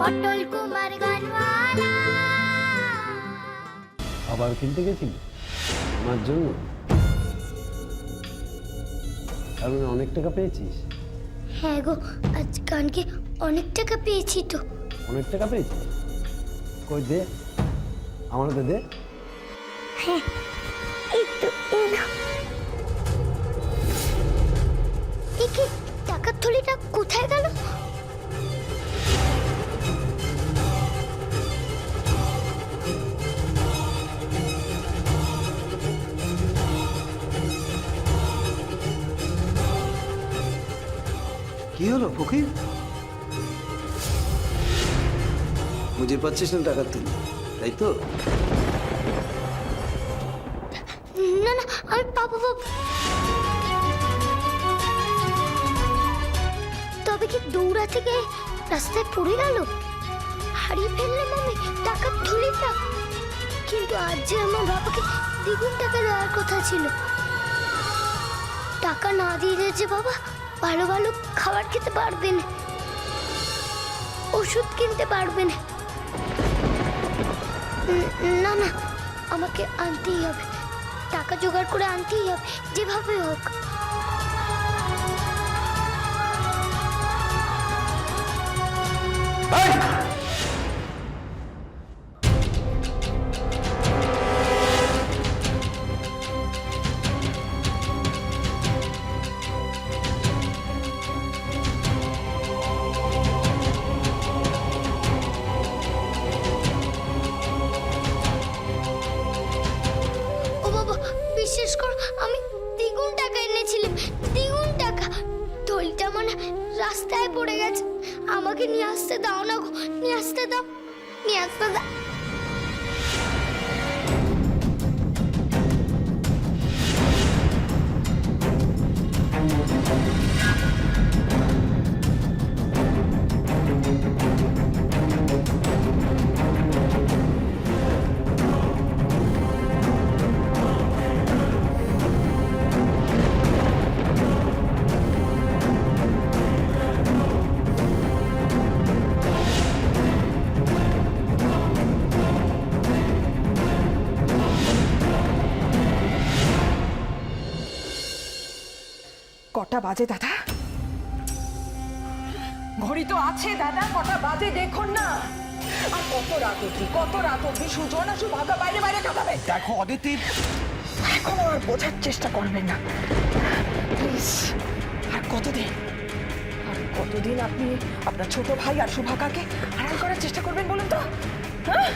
পটল কুমার গানওয়ালা। আবার কিনতে গেছিলি আমার জন্য? তার মানে অনেক টাকা পেয়েছিস? হ্যাঁ গো, আজ গানকে অনেক টাকা পেয়েছি তো। অনেক টাকা পেয়েছিস? কই দে, আমারও দে। হ্যাঁ, এই তো এই নাও। এই কি, টাকার থলিটা কোথায় গেল? কি হলো ফকির? বুঝে পাচ্ছিস না টাকার তুই, তাই তো? না না, আমি পাবো পাবো। তবে কি দৌড়াতে গিয়ে রাস্তায় পড়ে গেল? হারিয়ে ফেললাম আমি টাকার থলিটা। কিন্তু আজ যে আমার বাবাকে দ্বিগুণ টাকা দেওয়ার কথা ছিল। টাকা না দিয়ে দিয়েছে বাবা, ভালো ভালো খাবার খেতে পারবে না, ওষুধ কিনতে পারবে না। না না, আমাকে আনতেই হবে, টাকা জোগাড় করে আনতেই হবে যেভাবে হোক। ও বাবা, বিশ্বাস করো, আমি দ্বিগুণ টাকা এনেছিলাম, দ্বিগুণ টাকা। থলিটা মানে রাস্তায় পড়ে গেছে। আমাকে নিয়ে আসতে দাও না গো, নিয়ে আসতে দাও, নিয়ে আসতে দাও। কটা বাজে দাদা? ঘড়ি তো আছে দাদা, কটা বাজে দেখুন না। আর কত রাত অব্দি সুজন আর সুভাগা বাইরে বাইরে কাটাবে। দেখো অদিতি, এখন আর বোঝার চেষ্টা করবেন না প্লিজ। আর কতদিন আপনি আপনার ছোট ভাই আর সুভাগাকে আড়াল করার চেষ্টা করবেন বলুন তো? হ্যাঁ,